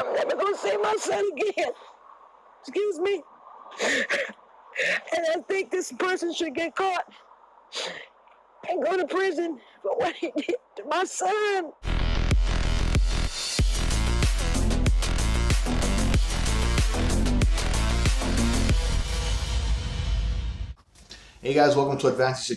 I'm never going to see my son again. Excuse me. And I think this person should get caught and go to prison for what he did to my son. Hey guys, welcome to Advancing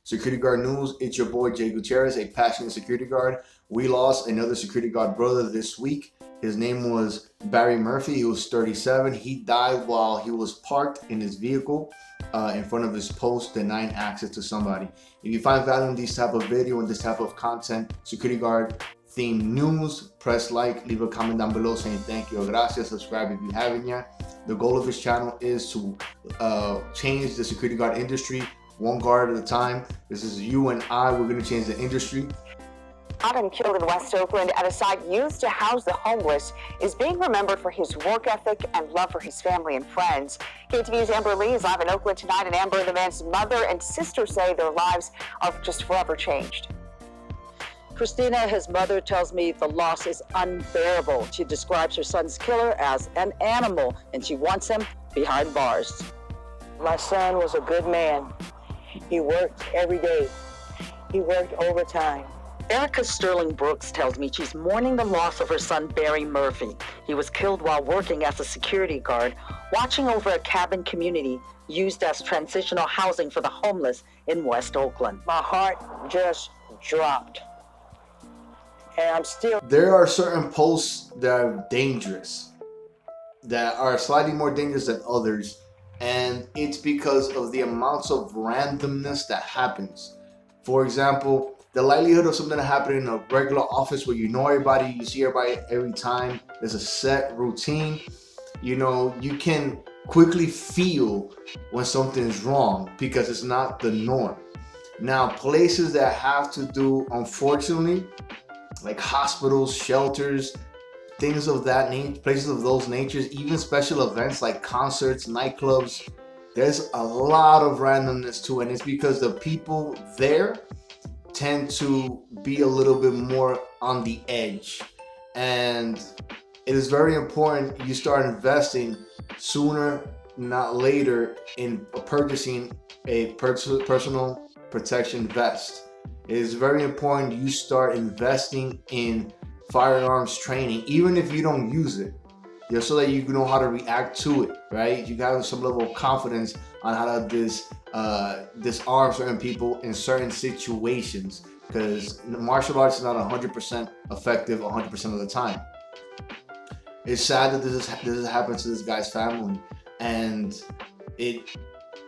Security Guard News. It's your boy Jay Gutierrez, a passionate security guard. We lost another security guard brother this week. His name was Barry Murphy. He was 37. He died while he was parked in his vehicle in front of his post denying access to somebody. If you find value in this type of video and this type of content, security guard themed news, press like, leave a comment down below saying thank you or gracias, subscribe if you haven't yet. The goal of this channel is to change the security guard industry one guard at a time. This is you and I. We're going to change the industry. Shot and killed in West Oakland at a site used to house the homeless, is being remembered for his work ethic and love for his family and friends. KTVU's Amber Lee is live in Oakland tonight, and Amber, the man's mother and sister say their lives are just forever changed. Christina, his mother, tells me the loss is unbearable. She describes her son's killer as an animal, and she wants him behind bars. My son was a good man. He worked every day. He worked overtime. Erica Sterling Brooks tells me she's mourning the loss of her son, Barry Murphy. He was killed while working as a security guard, watching over a cabin community used as transitional housing for the homeless in West Oakland. My heart just dropped. And I'm still... There are certain posts that are dangerous, that are slightly more dangerous than others, and it's because of the amounts of randomness that happens. For example, the likelihood of something happening in a regular office where you know everybody, you see everybody every time, there's a set routine, you know, you can quickly feel when something is wrong because it's not the norm. Now, places that have to do, unfortunately, like hospitals, shelters, things of that nature, places of those natures, even special events like concerts, nightclubs, there's a lot of randomness too, and it's because the people there tend to be a little bit more on the edge, and it is very important you start investing sooner, not later, in purchasing a personal protection vest. It is very important you start investing in firearms training, even if you don't use it, just so that you know how to react to it, right? You have some level of confidence on how to disarm certain people in certain situations, because martial arts is not 100% effective 100% of the time. It's sad that this has happened to this guy's family, and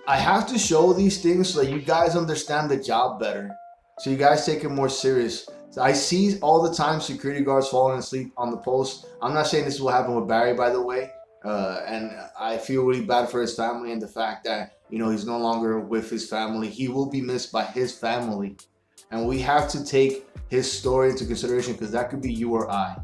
I have to show these things so that you guys understand the job better, so you guys take it more serious. So I see all the time security guards falling asleep on the post. I'm not saying this is what happened with Barry, by the way, and I feel really bad for his family and the fact that, you know, he's no longer with his family. He will be missed by his family, and we have to take his story into consideration, because that could be you or I.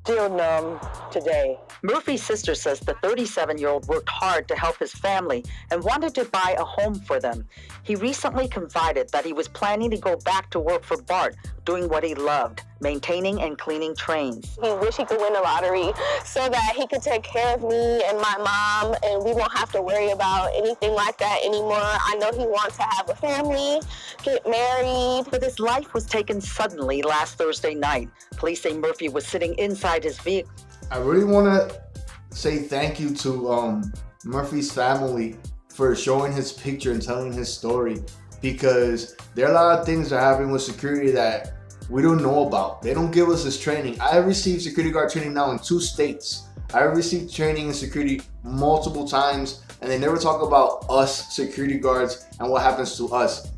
Still numb today. Murphy's sister says the 37-year-old worked hard to help his family and wanted to buy a home for them. He recently confided that he was planning to go back to work for BART, doing what he loved, maintaining and cleaning trains. He wished he could win the lottery so that he could take care of me and my mom, and we won't have to worry about anything like that anymore. I know he wants to have a family, get married. But his life was taken suddenly last Thursday night. Police say Murphy was sitting inside his vehicle. I really want to say thank you to Murphy's family for showing his picture and telling his story, because there are a lot of things that are happening with security that we don't know about. They don't give us this training. I received security guard training now in 2 states. I received training in security multiple times, and they never talk about us security guards and what happens to us.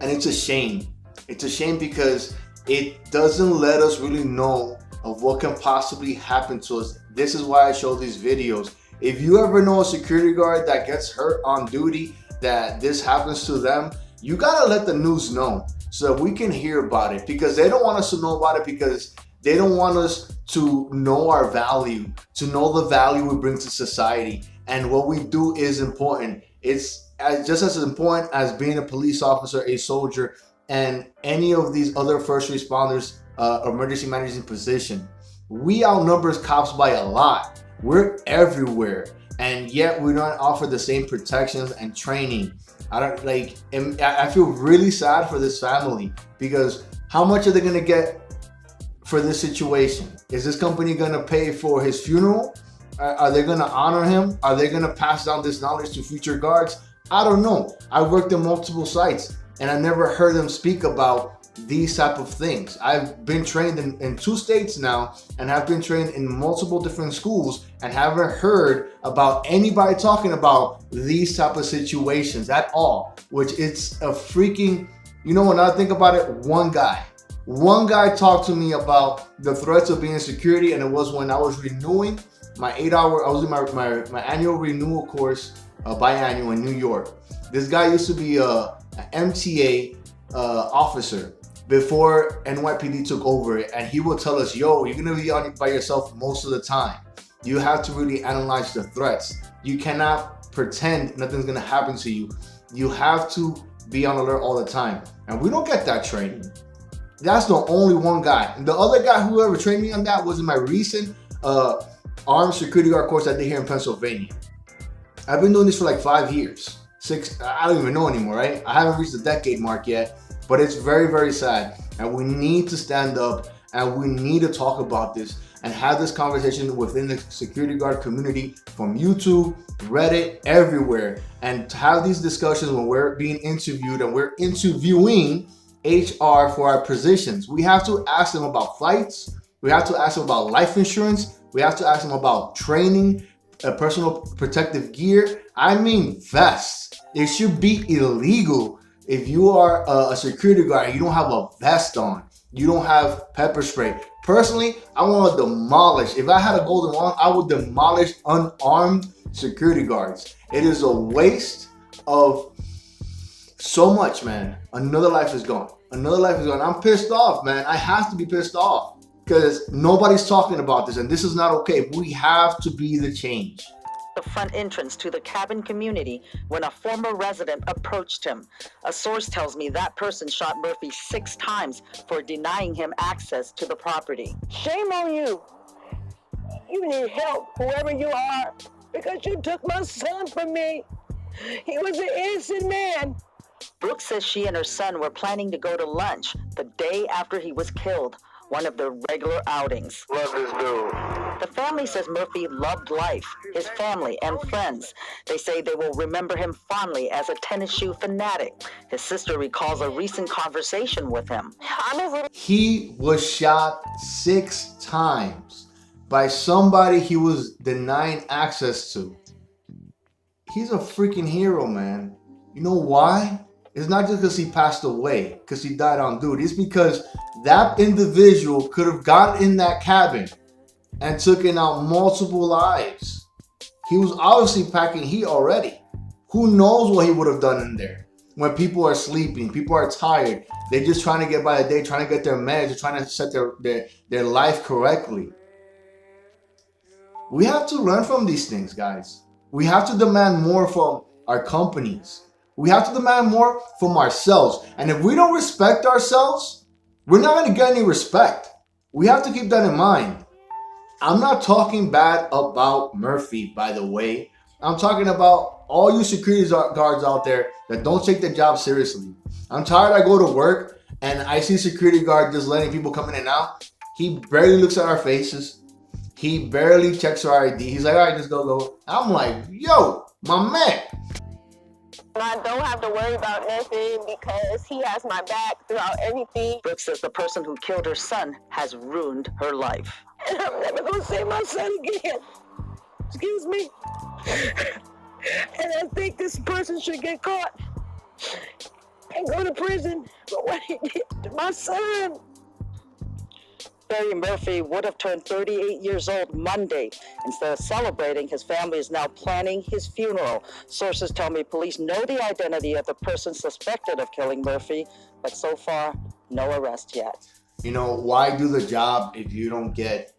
And it's a shame. It's a shame because it doesn't let us really know of what can possibly happen to us. This is why I show these videos. If you ever know a security guard that gets hurt on duty, that this happens to them, you gotta let the news know so that we can hear about it, because they don't want us to know about it, because they don't want us to know our value, to know the value we bring to society, and what we do is important. It's just as important as being a police officer, a soldier, and any of these other first responders, emergency management position. We outnumber cops by a lot. We're everywhere, and yet we don't offer the same protections and training. I don't like. I feel really sad for this family because how much are they gonna get for this situation? Is this company gonna pay for his funeral? Are they gonna honor him? Are they gonna pass down this knowledge to future guards? I don't know. I worked in multiple sites and I never heard them speak about these type of things. I've been trained in 2 states now and have been trained in multiple different schools and haven't heard about anybody talking about these type of situations at all, which it's a freaking, when I think about it, one guy talked to me about the threats of being in security, and it was when I was renewing my 8-hour, I was in my annual renewal course, biannual in New York. This guy used to be a MTA officer before NYPD took over it, and he will tell us, yo, you're gonna be on by yourself most of the time. You have to really analyze the threats. You cannot pretend nothing's gonna happen to you. You have to be on alert all the time. And we don't get that training. That's the only one guy. And the other guy who ever trained me on that was in my recent armed security guard course I did here in Pennsylvania. I've been doing this for like 5 years. 6, I don't even know anymore, right? I haven't reached the decade mark yet, but it's very, very sad. And we need to stand up and we need to talk about this and have this conversation within the security guard community, from YouTube, Reddit, everywhere. And to have these discussions when we're being interviewed and we're interviewing HR for our positions. We have to ask them about flights. We have to ask them about life insurance. We have to ask them about training, personal protective gear. I mean vests. It should be illegal if you are a security guard and you don't have a vest on. You don't have pepper spray. Personally, I want to demolish. If I had a golden wand, I would demolish unarmed security guards. It is a waste of so much, man. Another life is gone. Another life is gone. I'm pissed off, man. I have to be pissed off because nobody's talking about this, and this is not okay. We have to be the change. The front entrance to the cabin community when a former resident approached him. A source tells me that person shot Murphy 6 times for denying him access to the property. Shame on you. You need help, whoever you are, because you took my son from me. He was an innocent man. Brooke says she and her son were planning to go to lunch the day after he was killed, one of their regular outings. Love this dude. The family says Murphy loved life, his family, and friends. They say they will remember him fondly as a tennis shoe fanatic. His sister recalls a recent conversation with him. He was shot 6 times by somebody he was denying access to. He's a freaking hero, man. You know why? It's not just because he passed away, because he died on duty. It's because that individual could have gotten in that cabin and taken out multiple lives. He was obviously packing heat already. Who knows what he would have done in there? When people are sleeping, people are tired. They're just trying to get by the day, trying to get their meds, they're trying to set their life correctly. We have to learn from these things, guys. We have to demand more from our companies. We have to demand more from ourselves. And if we don't respect ourselves, we're not going to get any respect. We have to keep that in mind. I'm not talking bad about Murphy, by the way. I'm talking about all you security guards out there that don't take their job seriously. I'm tired. I go to work and I see security guard just letting people come in and out. He barely looks at our faces. He barely checks our ID. He's like, all right, just go. I'm like, yo, my man. I don't have to worry about nothing because he has my back throughout everything. Brooke says the person who killed her son has ruined her life. And I'm never going to see my son again. Excuse me. And I think this person should get caught and go to prison for what he did to my son. Barry Murphy would have turned 38 years old Monday. Instead of celebrating, his family is now planning his funeral. Sources tell me police know the identity of the person suspected of killing Murphy, but so far, no arrest yet. You know, why do the job if you don't get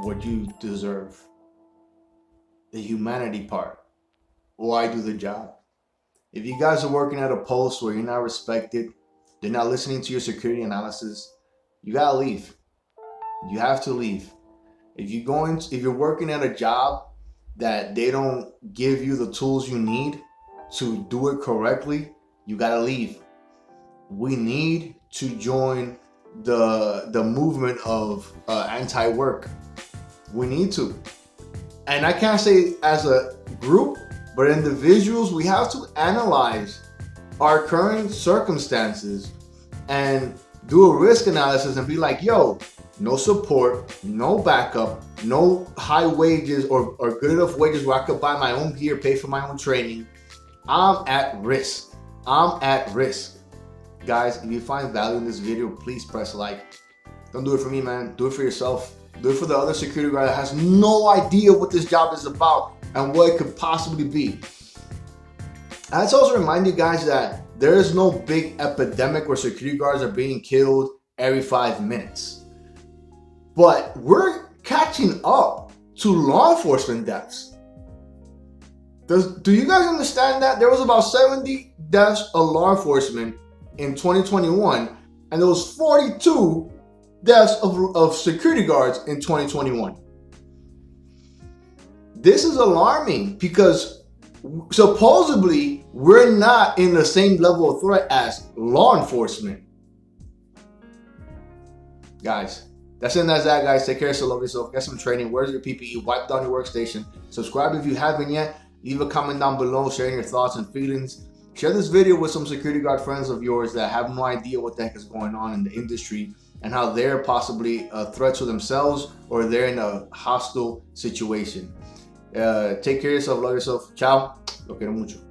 what you deserve? The humanity part. Why do the job? If you guys are working at a post where you're not respected, they're not listening to your security analysis, you gotta leave. You have to leave. If you're working at a job that they don't give you the tools you need to do it correctly, you gotta leave. We need to join the movement of anti-work. We need to. And I can't say as a group, but individuals, we have to analyze our current circumstances and do a risk analysis and be like, yo, no support, no backup, no high wages or good enough wages where I could buy my own gear, pay for my own training. I'm at risk. I'm at risk. Guys, if you find value in this video, please press like. Don't do it for me, man. Do it for yourself. Do it for the other security guard that has no idea what this job is about and what it could possibly be. Let's also remind you guys that there is no big epidemic where security guards are being killed every 5 minutes. But we're catching up to law enforcement deaths. Do you guys understand that? There was about 70 deaths of law enforcement in 2021, and there was 42 deaths of security guards in 2021. This is alarming because supposedly we're not in the same level of threat as law enforcement. Guys, that's it. That's that, guys. Take care of yourself, love yourself, get some training. Where's your PPE? Wipe down your workstation. Subscribe if you haven't yet. Leave a comment down below sharing your thoughts and feelings. Share this video with some security guard friends of yours that have no idea what the heck is going on in the industry and how they're possibly a threat to themselves or they're in a hostile situation. Take care of yourself, love yourself. Ciao. Lo quiero mucho.